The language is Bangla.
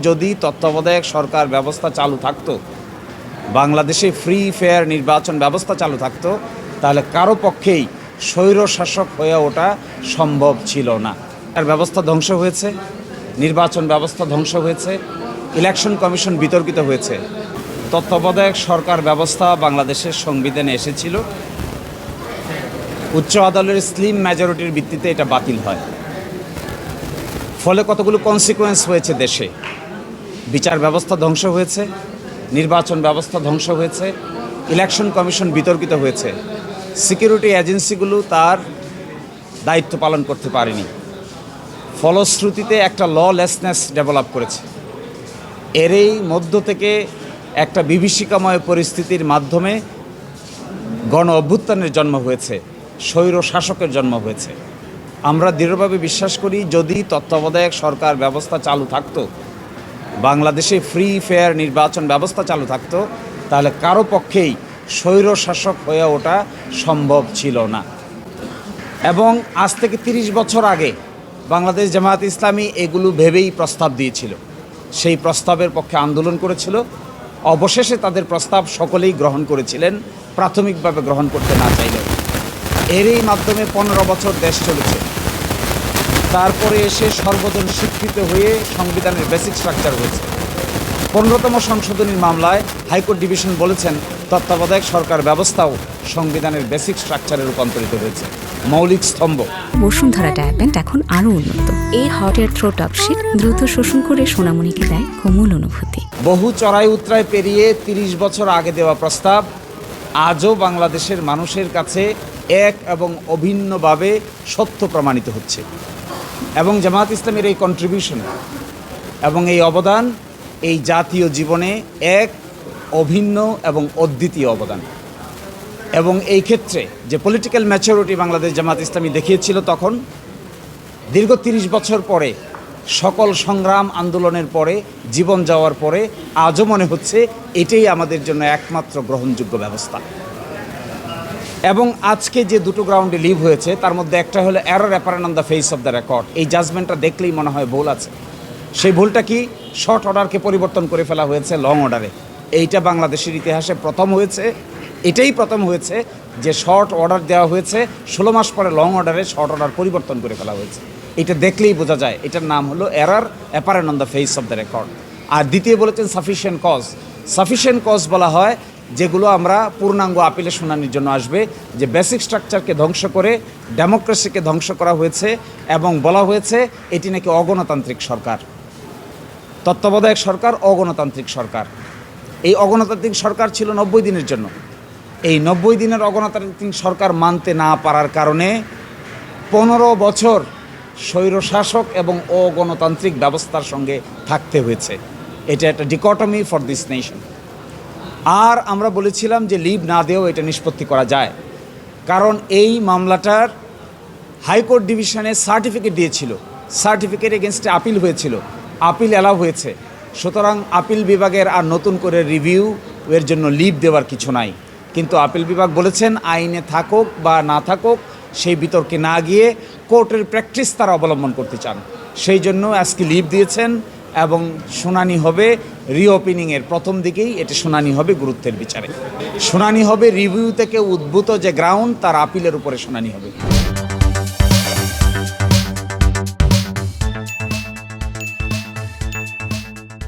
যদি তত্ত্বাবধায়ক সরকার ব্যবস্থা চালু থাকতো, বাংলাদেশে ফ্রি ফেয়ার নির্বাচন ব্যবস্থা চালু থাকতো, তাহলে কারো পক্ষেই স্বৈরশাসক হয়ে ওঠা সম্ভব ছিল না। আর ব্যবস্থা ধ্বংস হয়েছে, নির্বাচন ব্যবস্থা ধ্বংস হয়েছে, ইলেকশন কমিশন বিতর্কিত হয়েছে। তত্ত্বাবধায়ক সরকার ব্যবস্থা বাংলাদেশের সংবিধানে এসেছিল, উচ্চ আদালতের স্লিম মেজরিটির ভিত্তিতে এটা বাতিল হয়। ফলে কতগুলো কনসিকোয়েন্স হয়েছে দেশে। বিচার ব্যবস্থা ধ্বংস হয়েছে, নির্বাচন ব্যবস্থা ধ্বংস হয়েছে, ইলেকশন কমিশন বিতর্কিত হয়েছে, সিকিউরিটি এজেন্সিগুলো তার দায়িত্ব পালন করতে পারেনি। ফলশ্রুতিতে একটা ললেসনেস ডেভেলপ করেছে। এরই মধ্য থেকে একটা বিভীষিকাময় পরিস্থিতির মাধ্যমে গণ অভ্যুত্থানের জন্ম হয়েছে, স্বৈর শাসকের জন্ম হয়েছে। আমরা দৃঢ়ভাবে বিশ্বাস করি, যদি তত্ত্বাবধায়ক সরকার ব্যবস্থা চালু থাকতো, বাংলাদেশে ফ্রি ফেয়ার নির্বাচন ব্যবস্থা চালু থাকতো, তাহলে কারো পক্ষেই স্বৈর শাসক হয়ে ওঠা সম্ভব ছিল না। এবং আজ থেকে 30 বছর আগে বাংলাদেশ জামায়াত ইসলামী এগুলো ভেবেই প্রস্তাব দিয়েছিল, সেই প্রস্তাবের পক্ষে আন্দোলন করেছিল। অবশেষে তাদের প্রস্তাব সকলেই গ্রহণ করেছিলেন, প্রাথমিকভাবে গ্রহণ করতে না চাইলেও। এরই মাধ্যমে 15 বছর দেশ চলেছে। তারপরে এসে সর্বজন স্বীকৃত হয়ে সংবিধানের বেসিক স্ট্রাকচার হয়েছে। 15তম সংশোধনীর মামলায় হাইকোর্ট ডিভিশন বলেছেন, তত্ত্বাবধায়ক সরকার ব্যবস্থাও সংবিধানের বেসিক স্ট্রাকচারে রূপান্তরিত হয়েছে, মৌলিক স্তম্ভ। বসুন্ধরা ডায়াপেন্ট এখন আরও উন্নত। এই hot air through top sheet দ্রুত শোষণ করে সোনামণিকে দেয় কোমল অনুভূতি। বহু চড়াই উতরাই পেরিয়ে 30 বছর আগে দেওয়া প্রস্তাব আজও বাংলাদেশের মানুষের কাছে এক এবং অভিন্নভাবে সত্য প্রমাণিত হচ্ছে। এবং জামায়াত ইসলামের এই কন্ট্রিবিউশন এবং এই অবদান এই জাতীয় জীবনে এক অভিন্ন এবং অদ্বিতীয় অবদান। এবং এই ক্ষেত্রে যে পলিটিক্যাল ম্যাচুরিটি বাংলাদেশ জামায়াত ইসলামী দেখিয়েছিল তখন, দীর্ঘ 30 বছর পরে, সকল সংগ্রাম আন্দোলনের পরে, জীবন যাওয়ার পরে আজও মনে হচ্ছে এটাই আমাদের জন্য একমাত্র গ্রহণযোগ্য ব্যবস্থা। এবং আজকে যে দুটো গ্রাউন্ডে লিভ হয়েছে, তার মধ্যে একটা হলো error apparent on the face of the record. এই জাজমেন্টটা দেখলেই মনে হয় ভুল আছে। সেই ভুলটা কি? শর্ট অর্ডারকে পরিবর্তন করে ফেলা হয়েছে লং অর্ডারে। এইটা বাংলাদেশের ইতিহাসে প্রথম হয়েছে। এটাই প্রথম হয়েছে যে শর্ট অর্ডার দেওয়া হয়েছে, 16 মাস পরে লং অর্ডারে শর্ট অর্ডার পরিবর্তন করে ফেলা হয়েছে। এটা দেখলেই বোঝা যায় এটার নাম হলো error apparent on the face of the record. আর দ্বিতীয় বলেছেন সাফিশিয়েন্ট কজ। সাফিশিয়েন্ট কজ বলা হয় যেগুলো আমরা পূর্ণাঙ্গ আপিলে শুনানির জন্য আসবে, যে বেসিক স্ট্রাকচারকে ধ্বংস করে ডেমোক্রেসিকে ধ্বংস করা হয়েছে এবং বলা হয়েছে এটি নাকি অগণতান্ত্রিক সরকার। তত্ত্বাবধায়ক সরকার অগণতান্ত্রিক সরকার। এই অগণতান্ত্রিক সরকার ছিল 90 দিনের জন্য। এই 90 দিনের অগণতান্ত্রিক সরকার মানতে না পারার কারণে 15 বছর স্বৈরশাসক এবং অগণতান্ত্রিক ব্যবস্থার সঙ্গে থাকতে হয়েছে। এটা একটা ডিকটমি ফর দিস নেশন। আর আমরা বলেছিলাম যে লিভ না দিয়েও এটা নিষ্পত্তি করা যায়, কারণ এই মামলাটার হাইকোর্ট ডিভিশনে সার্টিফিকেট দিয়েছিল, সার্টিফিকেট এগেনস্টে আপিল হয়েছিল, আপিল অ্যালাউ হয়েছে। সুতরাং আপিল বিভাগের আর নতুন করে রিভিউ এর জন্য লিভ দেওয়ার কিছু নাই। কিন্তু আপিল বিভাগ বলেছেন আইনে থাকুক বা না থাকুক সেই বিতর্কে না গিয়ে কোর্টের প্র্যাকটিস তারা অবলম্বন করতে চান। সেই জন্য আজকে লিভ দিয়েছেন এবং শুনানি হবে রিওপেনিংয়ের প্রথম দিকেই। এটি শুনানি হবে গুরুত্বের বিচারে, শুনানি হবে রিভিউ থেকে উদ্ভূত যে গ্রাউন্ড তার আপিলের উপরে শুনানি হবে।